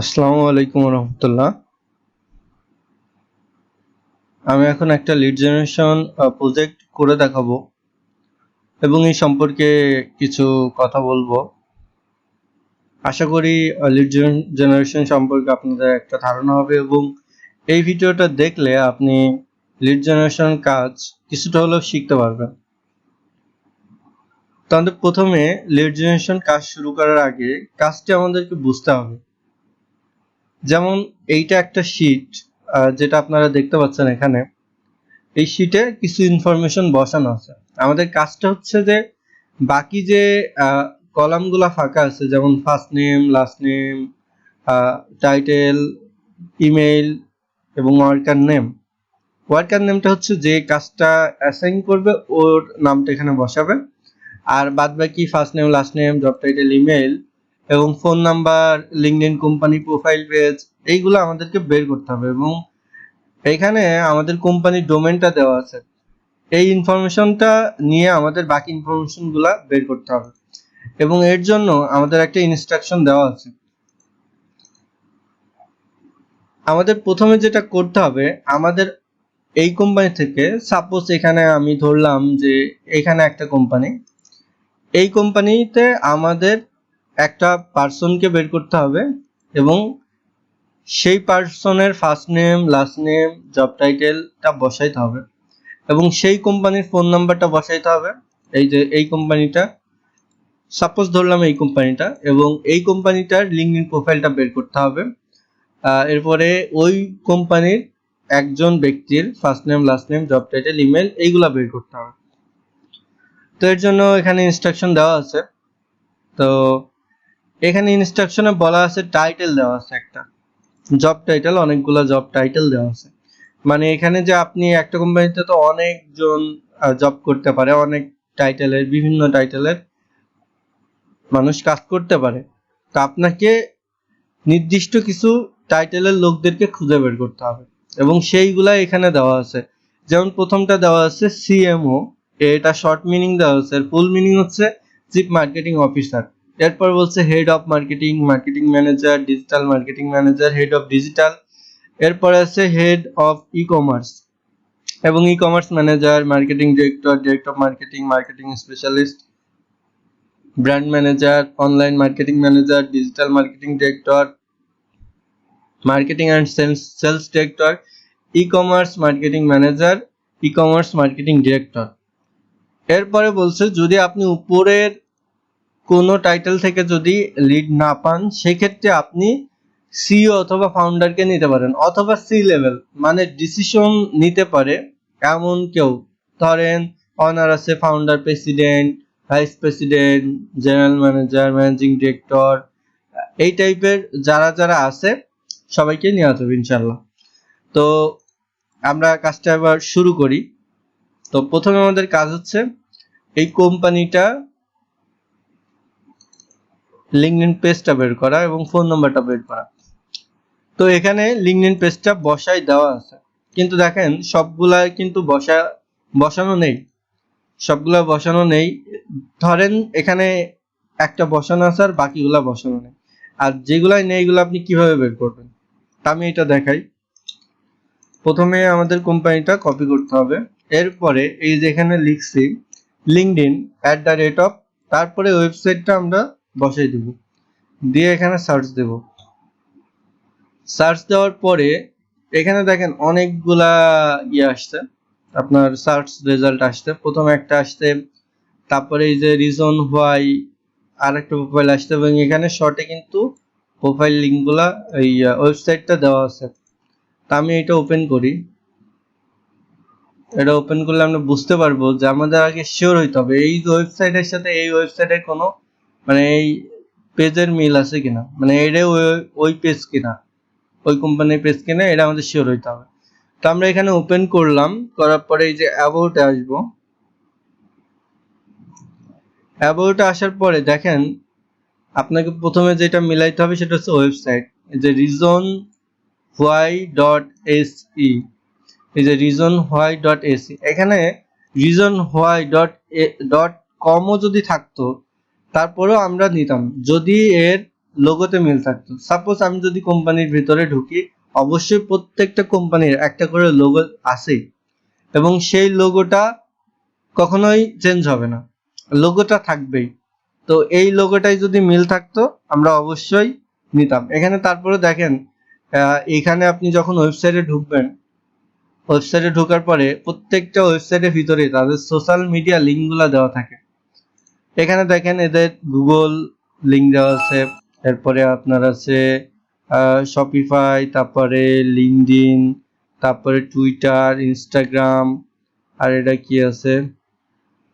আসসালামু আলাইকুম রহমতুল্লাহ। আমি এখন একটা লিড জেনারেশন প্রজেক্ট করে দেখাবো এবং এই সম্পর্কে কিছু কথা বলবো। আশা করি লিড জেনারেশন সম্পর্কে আপনাদের একটা ধারণা হবে এবং এই ভিডিওটা দেখলে আপনি লিড জেনারেশন কাজ কিছুটা হলেও শিখতে পারবেন। তাহলে প্রথমে লিড জেনারেশন কাজ শুরু করার আগে কাজটি আমাদেরকে বুঝতে হবে। যেমন এইটা একটা শিট, যেটা আপনারা দেখতে পাচ্ছেন এখানে। এই শিটে কিছু ইনফরমেশন বসানো আছে। আমাদের কাজটা হচ্ছে যে বাকি যে কলামগুলা ফাঁকা আছে, যেমন first name, last name, title, email এবং ওয়ার্কার নেম। ওয়ার্কার নেমটা হচ্ছে যে কাজটা অ্যাসাইন করবে ওর নামটা এখানে বসাবে, আর বাদ বাকি first name, last name, job title, email এবং phone number, LinkedIn company profile page, এইগুলো আমাদেরকে বের করতে হবে। এবং এখানে আমাদের কোম্পানির ডোমেনটা দেওয়া আছে। এই ইনফরমেশনটা নিয়ে আমাদের বাকি ইনফরমেশনগুলো বের করতে হবে এবং এর জন্য আমাদের একটা ইনস্ট্রাকশন দেওয়া আছে। আমাদের প্রথমে যেটা করতে হবে, আমাদের এই কোম্পানি থেকে, সাপোজ এখানে আমি ধরলাম যে এখানে একটা কোম্পানি, এই কোম্পানিতে আমাদের একটা পার্সনকে বের করতে হবে এবং সেই পার্সনের first name, last name, job টাইটেলটা বসাইতে হবে এবং সেই কোম্পানির ফোন নাম্বারটা বসাইতে হবে। এই যে এই কোম্পানিটা, সাপোজ ধরলাম এই কোম্পানিটা, এবং এই কোম্পানিটার লিঙ্কডইন প্রোফাইলটা বের করতে হবে। এরপরে ওই কোম্পানির একজন ব্যক্তির first name, last name, job title, email এইগুলা বের করতে হবে। তো এর জন্য এখানে ইনস্ট্রাকশন দেওয়া আছে। তো এখানে ইনস্ট্রাকশনে বলা আছে, টাইটেল দেওয়া আছে একটা, জব টাইটেল, অনেকগুলো জব টাইটেল দেওয়া আছে। মানে এখানে যে আপনি একটা কোম্পানিতে তো অনেকজন জব করতে পারে, অনেক টাইটেলের, বিভিন্ন টাইটেলের মানুষ কাজ করতে পারে। তো আপনাকে নির্দিষ্ট কিছু টাইটেলের লোকদেরকে খুঁজে বের করতে হবে এবং সেইগুলা এখানে দেওয়া আছে। যেমন প্রথমটা দেওয়া আছে সিএমও, এটা শর্ট মিনিং দেওয়া আছে, ফুল মিনিং হচ্ছে চিফ মার্কেটিং অফিসার। এরপর বলছে head of marketing, marketing manager, digital marketing manager, head of digital. এরপর আছে হেড অফ ই কমার্স এবং e commerce manager, marketing director, director of marketing, marketing specialist, brand manager, online marketing manager, digital marketing director, marketing and sales director, e commerce marketing manager, e commerce marketing director. এরপরে বলছে যদি আপনি উপরের কোনো title থেকে যদি lead না পান, সেক্ষেত্রে আপনি সিইও অথবা ফাউন্ডারকে নিতে পারেন, অথবা সি লেভেল মানে ডিসিশন নিতে পারে এমন কেউ। ধরেন অনার আছে founder, president, vice president, general manager, managing director, এই টাইপের যারা যারা আছে সবাইকে নেওয়া যাবে ইনশাল্লাহ। তো আমরা কাজটা এবার শুরু করি। তো প্রথমে আমাদের কাজ হচ্ছে এই কোম্পানিটা লিঙ্কডইন পেজটা বের করা এবং ফোন নাম্বারটা বের করা। তো এখানে লিঙ্কডইন পেজটা বসাই দেওয়া আছে, কিন্তু দেখেন সবগুলা কিন্তু বসানো নেই, সবগুলা বসানো নেই। ধরেন এখানে একটা বসানো আছে আর বাকিগুলা বসানো নেই, আর যেগুলাই নেই এগুলো আপনি কিভাবে বের করবেন তা আমি এটা দেখাই। প্রথমে আমাদের কোম্পানিটা কপি করতে হবে, এরপরে এই যেখানে লিখছি লিঙ্কডইন @ তারপরে ওয়েবসাইটটা আমরা বসাই দেব, দিয়ে এখানে সার্চ দেব। সার্চ দেওয়ার পরে এখানে দেখেন অনেকগুলা আসছে, আপনার সার্চ রেজাল্ট আসছে। প্রথমে একটা আসছে, তারপরে এই যে রিজন হোয়াই আর একটা প্রোফাইল আসছে এবং এখানে শর্টে কিন্তু প্রোফাইল লিঙ্কগুলা এই ওয়েবসাইটটা দেওয়া আছে। তা আমি এটা ওপেন করি। এটা ওপেন করলে আমরা বুঝতে পারবো যে আমাদের আগে শিওর হইতে হবে এই ওয়েবসাইটের সাথে এই ওয়েবসাইটের কোনো মানে এই পেজের মিল আছে কিনা, মানে এটা ওই পেজ কিনা, ওই কোম্পানির পেজ কিনা, এটা আমাদের শিওর হইতে হবে। তো আমরা এখানে ওপেন করলাম, করার পরে এই যে অ্যাবাউটে আসবো। অ্যাবাউটে আসার পরে দেখেন আপনাকে প্রথমে যেটা মিলাইতে হবে সেটা হচ্ছে ওয়েবসাইট। এই যে reasonwhy.se, এই যে reasonwhy.se, এখানে reasonwhy.com যদি থাকতো তারপরেও আমরা নিতাম, যদি এর লোগোতে মিল থাকতো। সাপোজ আমি যদি কোম্পানির ভিতরে ঢুকি, অবশ্যই প্রত্যেকটা কোম্পানির একটা করে লোগো আছে এবং সেই লোগোটা কখনোই চেঞ্জ হবে না, লোগোটা থাকবেই। তো এই লোগোটাই যদি মিল থাকতো আমরা অবশ্যই নিতাম। এখানে তারপরে দেখেন এখানে আপনি যখন ওয়েবসাইটে ঢুকবেন, ওয়েবসাইটে ঢোকার পরে প্রত্যেকটা ওয়েবসাইটের ভিতরে তাদের সোশ্যাল মিডিয়া লিঙ্কগুলো দেওয়া থাকে। এখানে দেখেন এদের গুগল লিঙ্ক দেওয়া আছে, এরপরে আপনার আছে শপিফাই, তারপরে লিঙ্কডইন, তারপরে টুইটার, ইনস্টাগ্রাম, আর এটা কি আছে,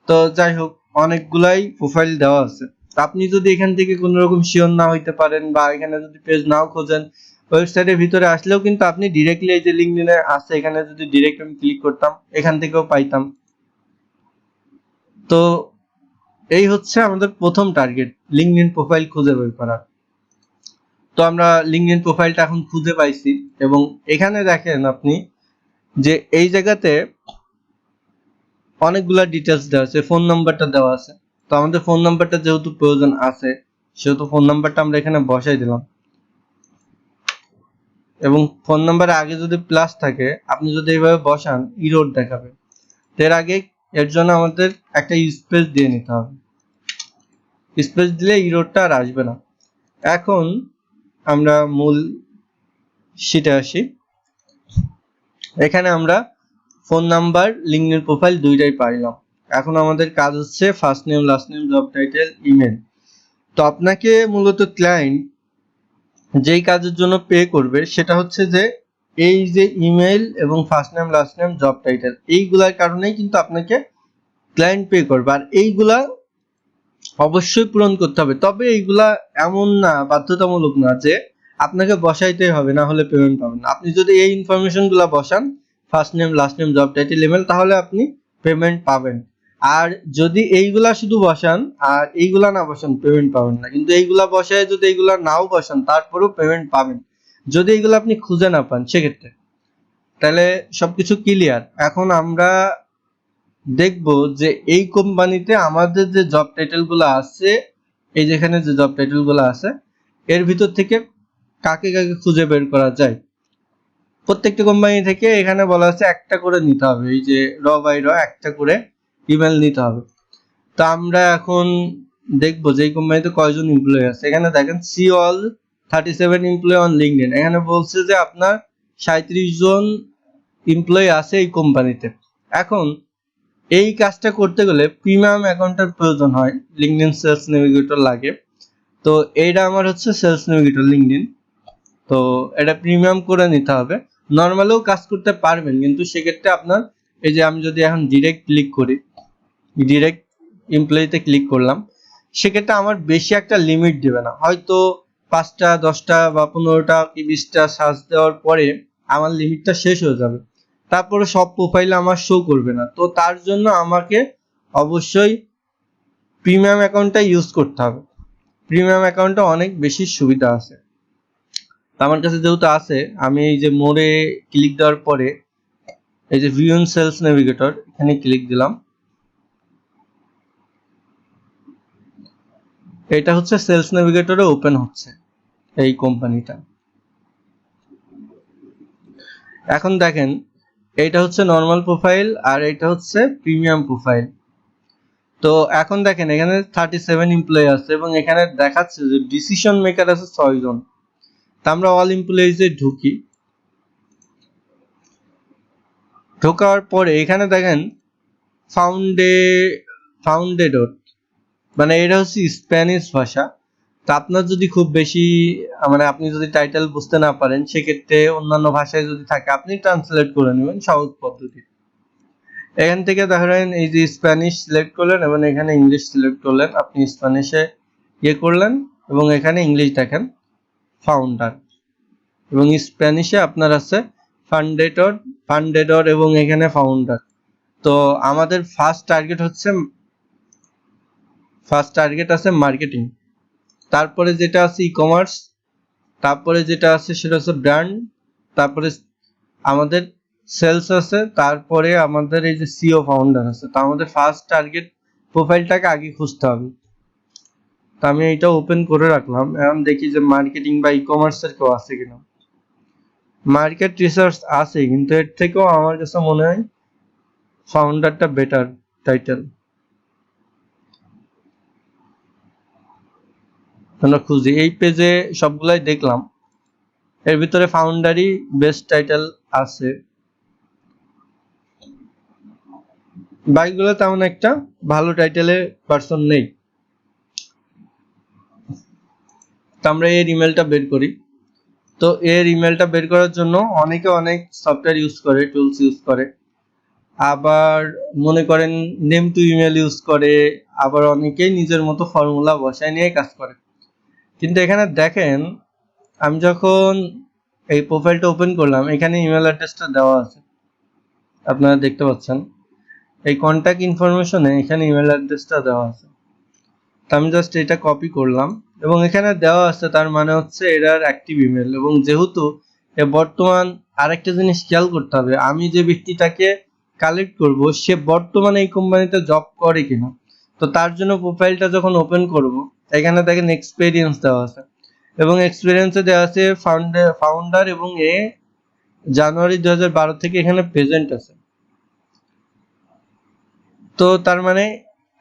তো যাই হোক অনেকগুলাই প্রোফাইল দেওয়া আছে। আপনি যদি এখান থেকে কোনো রকম শিওর না হইতে পারেন বা এখানে যদি পেজ নাও খোঁজেন, ওয়েবসাইটের ভিতরে আসলেও কিন্তু আপনি ডিরেক্টলি এই যে লিঙ্কডইনে আছে এখানে যদি ডিরেক্ট আমি ক্লিক করতাম এখান থেকেও পাইতাম। তো এই হচ্ছে আমাদের প্রথম টার্গেট, লিঙ্কডইন প্রোফাইল খুঁজে বের করা। তো আমরা লিঙ্কডইন প্রোফাইলটা এখন খুঁজে পাইছি এবং এখানে দেখেন আপনি যে এই জায়গাতে অনেকগুলা ডিটেলস দেওয়া আছে, ফোন নাম্বারটা দেওয়া আছে। তো আমাদের ফোন নাম্বারটা যেহেতু প্রয়োজন আছে সেহেতু ফোন নাম্বারটা আমরা এখানে বসাই দিলাম এবং ফোন নাম্বারের আগে যদি প্লাস থাকে আপনি যদি এইভাবে বসান ইরর দেখাবে। এর আগে এর জন্য আমাদের একটা স্পেস দিয়ে নিতে হবে, স্পেস দিলে ইররটা আর আসবে না। এখন আমরা মূল শিটে আসি। এখানে আমরা ফোন নাম্বার, লিঙ্কডইন প্রোফাইল দুইটাই পাইলাম। এখন আমাদের কাজ হচ্ছে first name, last name, job title, email. তো আপনাকে মূলত ক্লায়েন্ট যেই কাজের জন্য পে করবে সেটা হচ্ছে যে এই যে ইমেল এবং first name, last name, job title, এইগুলার কারণেই কিন্তু আপনাকে ক্লায়েন্ট পে করবে। আর এইগুলা অবশ্যই পূরণ করতে হবে। তবে এইগুলা এমন না, বাধ্যতামূলক না যে আপনাকে বসাইতেই হবে না হলে পেমেন্ট পাবেন না। আপনি যদি এই ইনফরমেশন গুলা বসান, first name, last name, job title, email, তাহলে আপনি পেমেন্ট পাবেন। আর যদি এইগুলা শুধু বসান আর এইগুলা না বসান পেমেন্ট পাবেন না। কিন্তু এইগুলা বসায় যদি এইগুলা নাও বসান তারপরেও পেমেন্ট পাবেন যদি এইগুলা আপনি খুঁজে না পান সেক্ষেত্রে। তাহলে সবকিছু ক্লিয়ার। এখন আমরা দেখব যে এই কোম্পানিতে আমাদের যে জব টাইটেল গুলো আছে, এই যেখানে যে জব টাইটেল গুলো আছে এর ভিতর থেকে কাকে কাকে খুঁজে বের করা যায়। প্রত্যেকটা কোম্পানি থেকে এখানে বলা আছে একটা করে নিতে হবে, এই যে র বাই র একটা করে ইমেল নিতে হবে। তো আমরা এখন দেখবো যে এই কোম্পানিতে কয়জন এমপ্লয়ি আছে। এখানে দেখেন see all 37 employee on LinkedIn. এখানে বলছে যে আপনার 37 জন এমপ্লয়ি আছে এই কোম্পানিতে। এখন এই কাজটা করতে গেলে প্রিমিয়াম অ্যাকাউন্টের প্রয়োজন হয়, লিঙ্কডইন সেলস নেভিগেটর লাগে। তো এইটা আমার হচ্ছে সেলস নেভিগেটর লিঙ্কডইন, তো এটা প্রিমিয়াম করে নিতে হবে। নর্মালেও কাজ করতে পারবেন কিন্তু সেক্ষেত্রে আপনার এই যে আমি যদি এখন ডিরেক্ট ক্লিক করি, ডিরেক্ট এমপ্লয়িতে ক্লিক করলাম, সেক্ষেত্রে আমার বেশি একটা লিমিট দেবে না, হয়তো 5টা 10টা বা 15টা কি 20টা সার্চ দেওয়ার পরে আমার লিমিটটা শেষ হয়ে যাবে, তারপরে সব প্রোফাইলে আমার শো করবে না। তো তার জন্য আমাকে অবশ্যই প্রিমিয়াম অ্যাকাউন্টটা ইউজ করতে হবে। প্রিমিয়াম অ্যাকাউন্টে অনেক বেশি সুবিধা আছে। আমার কাছে যেহেতু আছে, আমি এই যে মোড়ে ক্লিক দেওয়ার পরে এই যে ভিউ ইন সেলস নেভিগেটর এখানে ক্লিক দিলাম। এটা হচ্ছে সেলস নেভিগেটরে ওপেন হচ্ছে এই কোম্পানিটা। এখন দেখেন এইটা হচ্ছে নরমাল প্রোফাইল আর এটা হচ্ছে প্রিমিয়াম প্রোফাইল। তো এখন দেখেন এখানে 37 এমপ্লয়ি আছে এবং এখানে দেখাচ্ছে যে ডিসিশন মেকার আছে 6 জন। তো আমরা অল এমপ্লয়িজে ঢুকি, ঢোকার পরে এখানে দেখেন ফাউন্ডেডর, মানে এটা হচ্ছে স্প্যানিশ ভাষা। তো আপনার যদি খুব বেশি মানে আপনি যদি টাইটেল বুঝতে না পারেন সেক্ষেত্রে অন্যান্য ভাষায় যদি থাকে আপনি ট্রান্সলেট করে নেবেন সহজ পদ্ধতি। এখান থেকে দেখেন এই যে স্প্যানিশ সিলেক্ট করলেন এবং এখানে ইংলিশ সিলেক্ট করলেন, আপনি স্প্যানিশে ইয়ে করলেন এবং এখানে ইংলিশ দেখেন ফাউন্ডার, এবং স্প্যানিশে আপনার আছে ফান্ডেডর এবং এখানে ফাউন্ডার। তো আমাদের ফার্স্ট টার্গেট আছে মার্কেটিং, তারপরে যেটা আছে ই কমার্স, তারপরে যেটা আছে সেটা হচ্ছে ব্র্যান্ড, তারপরে আমাদের সেলস আছে, তারপরে আমাদের এই যে সিও ফাউন্ডার আছে। তো আমাদের ফার্স্ট টার্গেট প্রোফাইলটাকে আগে খুঁজতে হবে। তো আমি এটা ওপেন করে রাখলাম। এখন দেখি যে মার্কেটিং বা ই কমার্সের কেউ আছে কিনা। মার্কেট রিসার্চ আছে, কিন্তু এর থেকেও আমার কাছে মনে হয় ফাউন্ডারটা বেটার টাইটেল। আমরা খুঁজি, এই পেজে সবগুলাই দেখলাম, এর ভিতরে ফাউন্ডারই বেস্ট টাইটেল আছে। বাইকগুলো তেমন একটা ভালো টাইটেলের পার্সন নেই। তো আমরা এর ইমেলটা বের করি। তো এর ইমেলটা বের করার জন্য অনেকে অনেক সফটওয়্যার ইউজ করে, টুলস ইউজ করে, আবার মনে করেন নেম টু ইমেল ইউজ করে, আবার অনেকেই নিজের মতো ফর্মুলা বসায় নিয়ে কাজ করে। কিন্তু এখানে দেখেন, আমি যখন এই প্রোফাইলটা ওপেন করলাম, এখানে ইমেল অ্যাড্রেসটা দেওয়া আছে, আপনারা দেখতে পাচ্ছেন। এই কন্ট্যাক্ট ইনফরমেশনে এখানে ইমেল অ্যাড্রেসটা দেওয়া আছে। তো আমি জাস্ট এটা কপি করলাম এবং এখানে দেওয়া আছে, তার মানে হচ্ছে এটার অ্যাক্টিভ ইমেল। এবং যেহেতু বর্তমান আরেকটা জিনিস খেয়াল করতে হবে, আমি যে ব্যক্তিটাকে কালেক্ট করব সে বর্তমানে এই কোম্পানিতে জব করে কিনা। তো তার জন্য প্রোফাইলটা যখন ওপেন করব, এখানে দেখেন এক্সপেরিয়েন্স দেওয়া আছে এবং এক্সপেরিয়েন্সে দেওয়া আছে ফাউন্ডার এবং এ জানুয়ারি 2012 থেকে এখানে প্রেজেন্ট আছে। তো তার মানে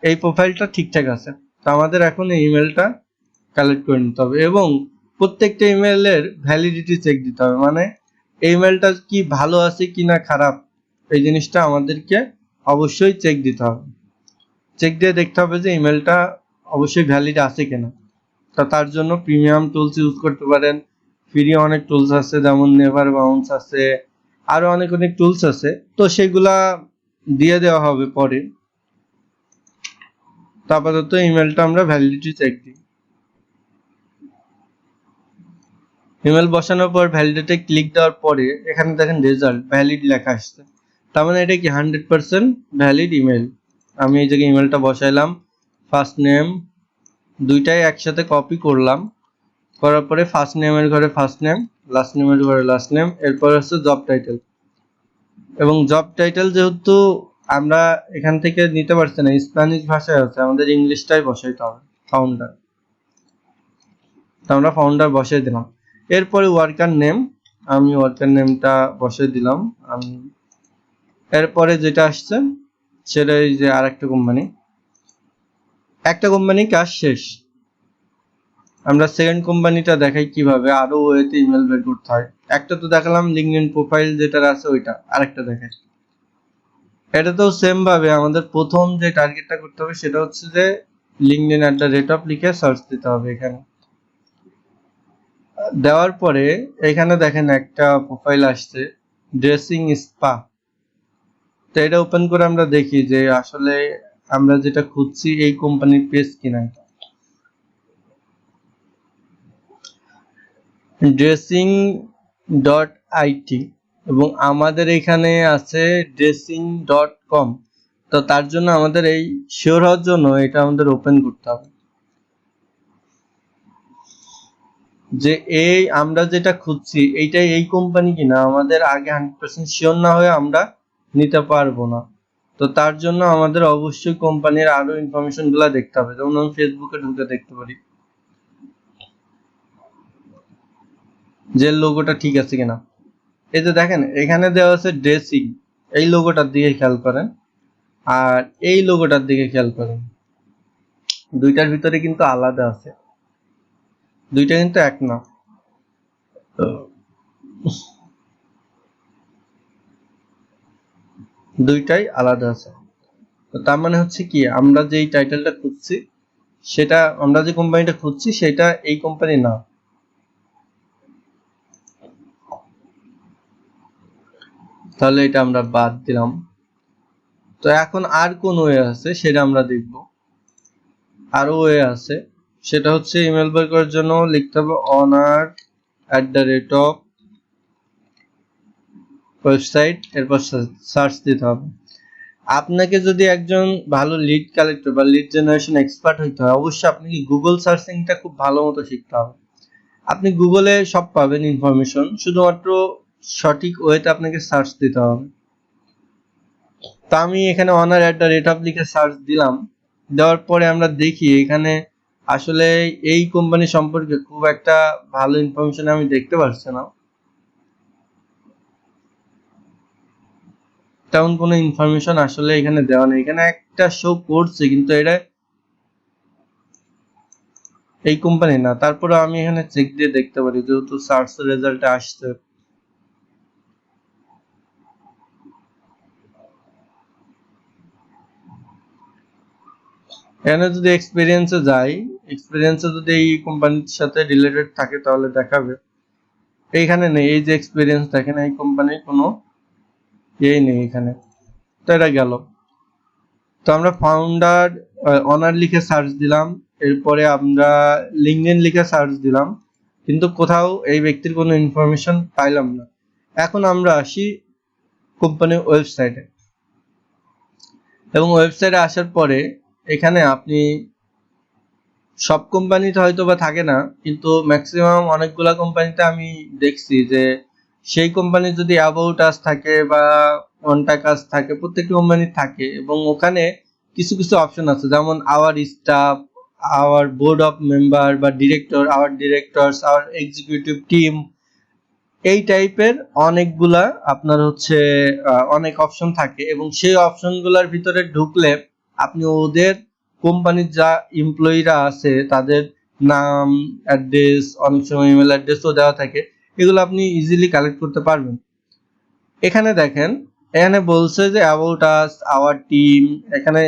এই প্রোফাইলটা ঠিকঠাক আছে। তো আমাদের এখন এই ইমেলটা কালেক্ট করে নিতে হবে এবং প্রত্যেকটা ইমেলের ভ্যালিডিটি চেক দিতে হবে, মানে এই ইমেলটা কি ভালো আছে কি না খারাপ, এই জিনিসটা আমাদেরকে অবশ্যই চেক দিতে হবে। চেক দিয়ে দেখতে হবে যে ইমেলটা অবশ্যই ভ্যালিড আছে কিনা। তো তার জন্য প্রিমিয়াম টুলস ইউজ করতে পারেন, ফ্রি অনেক টুলস আছে, যেমন নেভার বাউন্স আছে, আরো অনেক অনেক টুলস আছে। তো সেগুলা দিয়ে দেওয়া হবে পরে। তো আপাতত ইমেলটা আমরা ভ্যালিডিটি চেক দিই। ইমেল বসানোর পর ভ্যালিডেটে ক্লিক দেওয়ার পরে এখানে দেখেন রেজাল্ট ভ্যালিড লেখা আসছে, তার মানে এটা কি 100% ভ্যালিড ইমেল। আমি এই জায়গায় ইমেলটা বসাইলাম, ফার্স্ট নেম দুইটাই একসাথে কপি করলাম, করার পরে ফার্স্ট নেমের ঘরে ফার্স্ট নেম, লাস্ট নেমের ঘরে লাস্ট নেম, এরপর হচ্ছে জব টাইটেল। এবং জব টাইটেল যেহেতু আমরা এখান থেকে নিতে পারছি না, স্প্যানিশ ভাষায় আছে, আমাদের ইংলিশটাই বসাইতে হবে, ফাউন্ডার। তো আমরা ফাউন্ডার বসাই দিলাম। এরপরে ওয়ার্কার নেম, আমি ওয়ার্কার নেমটা বসাই দিলাম। আমি এরপরে যেটা আসছে সেটা এই যে আরেকটা কোম্পানি, একটা কোম্পানি কাজ শেষ। আমরা সেকেন্ড কোম্পানিটা দেখাই কিভাবে আরো ওয়েতে ইমেল বের করতে হয়। একটা তো দেখালাম লিঙ্কডইন প্রোফাইল যেটা আছে ওইটা, আরেকটা দেখাই। এটাতেও সেম ভাবে আমাদের প্রথম যে টার্গেটটা করতে হবে সেটা হচ্ছে যে linkedin@of লিখে সার্চ দিতে হবে। এখানে দেওয়ার পরে এখানে দেখেন একটা প্রোফাইল আসছে, ড্রেসিং স্পা। তো এটা ওপেন করে আমরা দেখি যে আসলে আমরা যেটা খুঁজছি এই কোম্পানির পেজ কিনা। dressing.it এবং আমাদের এখানে আছে dressing.com। তো তার জন্য আমাদের এই শিওর হওয়ার জন্য এটা আমাদের ওপেন করতে হবে যে এই আমরা যেটা খুঁজছি এইটাই এই কোম্পানি কিনা। আমাদের আগে 100% শিওর না হয়ে আমরা নিতে পারবো না। তো তার জন্য আমাদের অবশ্যই কোম্পানির আরো ইনফরমেশন গুলা দেখতে হবে। যেমন আমি ফেসবুকে ঢুকে দেখতে পারি যে লোগোটা ঠিক আছে কিনা। এই যে দেখেন এখানে দেওয়া আছে ড্রেসিং, এই লোগোটার দিকে খেয়াল করেন আর এই লোগোটার দিকে খেয়াল করেন, দুইটার ভিতরে কিন্তু আলাদা আছে, দুইটা কিন্তু এক না। দুইটাই আলাদা আছে। তো তার মানে হচ্ছে কি, আমরা যেই টাইটেলটা খুঁজছি সেটা, আমরা যে কোম্পানিটা খুঁজছি সেটা এই কোম্পানি না। তাহলে এটা আমরা বাদ দিলাম। তো এখন আর কোন ওয়ে আছে সেটা আমরা দেখব। আরো ওয়ে আছে, সেটা হচ্ছে ইমেল বের করার জন্য লিখতে হবে honor@of ওয়েবসাইট, এরপর সার্চ দিতে হবে। আপনাকে যদি একজন ভালো লিড কালেক্টর বা লিড জেনারেশন এক্সপার্ট হইতে হয়, অবশ্যই আপনাকে গুগল সার্চিংটা খুব ভালো মতো শিখতে হবে। আপনি গুগলে সব পাবেন ইনফরমেশন, শুধুমাত্র সঠিক ওয়েতে আপনাকে সার্চ দিতে হবে। তো আমি এখানে honor@of লিখে সার্চ দিলাম, দেওয়ার পরে আমরা দেখি এখানে আসলে এই কোম্পানি সম্পর্কে খুব একটা ভালো ইনফরমেশন আমি দেখতে পাচ্ছি না, তেমন কোনো ইনফরমেশন আসলে এখানে দেওয়া নেই। এখানে একটা শো করছে কিন্তু এটা এই কোম্পানি না। তারপরে আমি এখানে চেক দিয়ে দেখতে পারি, যেহেতু সার্চ রেজাল্টে আসছে। এখানে যদি এক্সপিরিয়েন্সে যাই, এক্সপিরিয়েন্সে যদি এই কোম্পানির সাথে রিলেটেড থাকে তাহলে দেখাবে। এইখানে নেই, এই যে এক্সপিরিয়েন্স দেখেন এই কোম্পানির কোনো ইয়েই নেই এখানে। তো এটা গেল। তো আমরা ফাউন্ডার অনার লিখে সার্চ দিলাম, এরপরে আমরা লিঙ্কডইন লিখে সার্চ দিলাম, কিন্তু কোথাও এই ব্যক্তির কোনো ইনফরমেশন পাইলাম না। এখন আমরা আসি কোম্পানির ওয়েবসাইটে, এবং ওয়েবসাইটে আসার পরে এখানে আপনি সব কোম্পানিতে হয়তো বা থাকে না, কিন্তু ম্যাক্সিমাম অনেকগুলা কোম্পানিতে আমি দেখছি যে সেই কোম্পানির যদি অ্যাবাউট আস থাকে বা কন্টাক্ট আস থাকে, প্রত্যেকটা কোম্পানির থাকে, এবং ওখানে কিছু কিছু অপশন আছে, যেমন our staff, our board of member বা director, our directors, our executive team, এই টাইপের অনেকগুলা আপনার হচ্ছে অনেক অপশন থাকে, এবং সেই অপশনগুলোর ভিতরে ঢুকলে আপনি ওদের কোম্পানির যা এমপ্লয়িরা আছে তাদের নাম, অ্যাড্রেস, অনেক সময় ইমেল অ্যাড্রেসও দেওয়া থাকে, এগুলো আপনি ইজিলি কালেক্ট করতে পারবেন। এখানে দেখেন, এখানে বলছে যে অ্যাবাউট আস, আওয়ার টিম, এখানে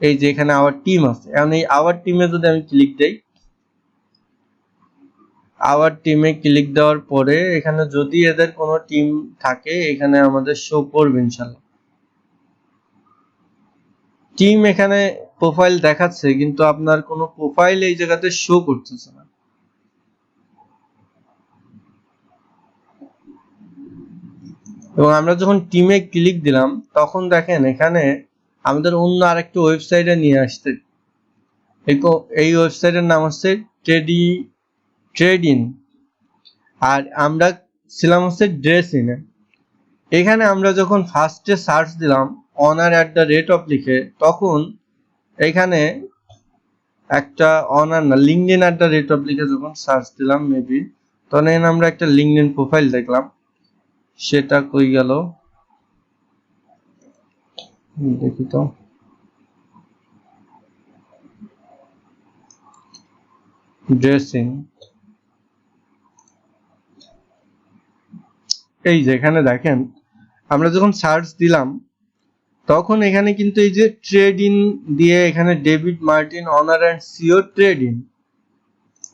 এই যে এখানে আওয়ার টিম আছে। এখন এই আওয়ার টিমে যদি আমি ক্লিক দেই, আওয়ার টিমে ক্লিক দেওয়ার পরে এখানে যদি এদের কোনো টিম থাকে এখানে আমাদের শো করবে ইনশাআল্লাহ। টিম এখানে প্রোফাইল দেখাচ্ছে, কিন্তু আপনার কোনো প্রোফাইল এই জায়গাতে শো করতেছে না। এবং আমরা যখন টিমে ক্লিক দিলাম তখন দেখেন এখানে আমাদের অন্য আরেকটা ওয়েবসাইটে নিয়ে আসছে। এই ওয়েবসাইটের নাম হচ্ছে ট্রেডিন, আর আমরা ছিলাম হচ্ছে ড্রেসিনে। এখানে আমরা যখন ফার্স্টে সার্চ দিলাম honour at the rate of লিখে, তখন এখানে একটা অনার না, LinkedIn at the rate of লিখে যখন সার্চ দিলাম মেবি, তখন এখানে আমরা একটা লিঙ্কডইন প্রোফাইল দেখলাম। সেটা কই গেল দেখি তো। ড্রেসিং, এই যে এখানে দেখেন আমরা যখন সার্চ দিলাম তখন এখানে কিন্তু এই যে ট্রেড ইন দিয়ে এখানে David Martin honour and CO trade in,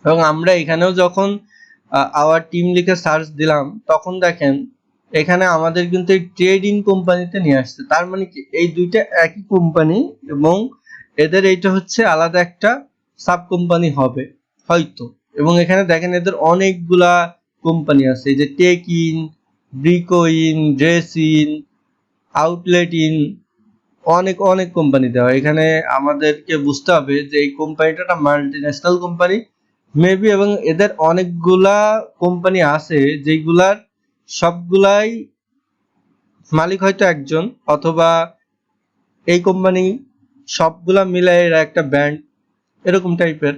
এবং আমরা এখানেও যখন আওয়ার টিম লিখে সার্চ দিলাম তখন দেখেন এখানে আমাদের কিন্তু এই ট্রেড ইন কোম্পানিতে নিয়ে আসছে। তার মানে কি এই দুইটা একই কোম্পানি, এবং এদের এইটা হচ্ছে আলাদা একটা সাব কোম্পানি হবে হয়তো। এবং এখানে দেখেন এদের অনেকগুলা কোম্পানি আছে, এই যে tech in, Brico in, dress in, outlet in, অনেক অনেক কোম্পানি দেওয়া। এখানে আমাদেরকে বুঝতে হবে যে এই কোম্পানিটা একটা মাল্টিন্যাশনাল কোম্পানি মেবি, এবং এদের অনেকগুলা কোম্পানি আছে যেগুলার সবগুলাই মালিক হয়তো একজন, অথবা এই কোম্পানি সবগুলা মিলে এরা একটা ব্যান্ড, এরকম টাইপের।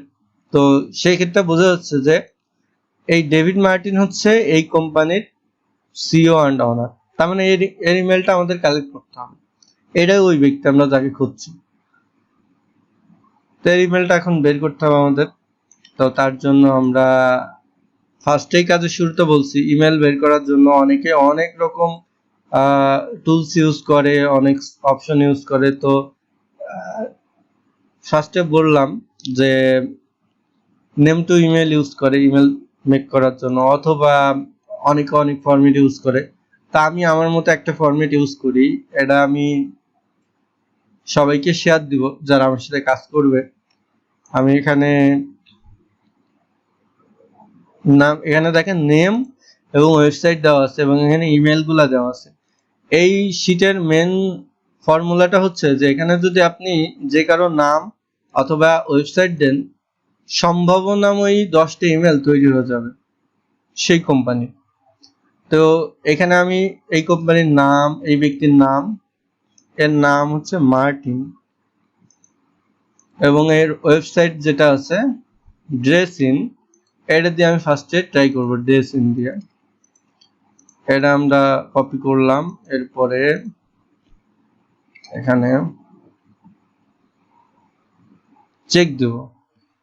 তো সেই ক্ষেত্রে বোঝা যাচ্ছে যে এই ডেভিড মার্টিন হচ্ছে এই কোম্পানির সিও অ্যান্ড অনার। তার মানে এর ইমেলটা আমাদের কালেক্ট করতে হবে, এটাই ওই ব্যক্তি আমরা যাকে খুঁজছি। তো এর ইমেলটা এখন বের করতে হবে আমাদের। তো তার জন্য আমরা ফার্স্টেই কাজের শুরুতে বলছি ইমেল বের করার জন্য অনেকে অনেক রকম টুলস ইউজ করে, অনেক অপশন ইউজ করে। তো ফার্স্টে বললাম যে নেম টু ইমেল ইউজ করে ইমেল মেক করার জন্য, অথবা অনেকে অনেক ফরম্যাট ইউজ করে। তা আমি আমার মতো একটা ফরম্যাট ইউজ করি, এটা আমি সবাইকে শেয়ার দিব যারা আমার সাথে কাজ করবে। আমি এখানে নাম, এখানে দেখেন নেম এবং ওয়েবসাইট দেওয়া আছে, এবং এখানে ইমেল গুলা দেওয়া আছে। এই শীটের মেন ফর্মুলাটা হচ্ছে যে এখানে যদি আপনি যে কারো নাম অথবা ওয়েবসাইট দেন, সম্ভাবনাময়ী 10টা ইমেল তৈরি হয়ে যাবে সেই কোম্পানি। তো এখানে আমি এই কোম্পানির নাম, এই ব্যক্তির নাম, এর নাম হচ্ছে মার্টিন, এবং এর ওয়েবসাইট যেটা আছে ড্রেস ইন, এটা দিয়ে আমি ফার্স্টে ট্রাই করব। ড্রেস ইন দিয়ে এটা আমরা কপি করলাম, এরপরে এখানে চেক দেব।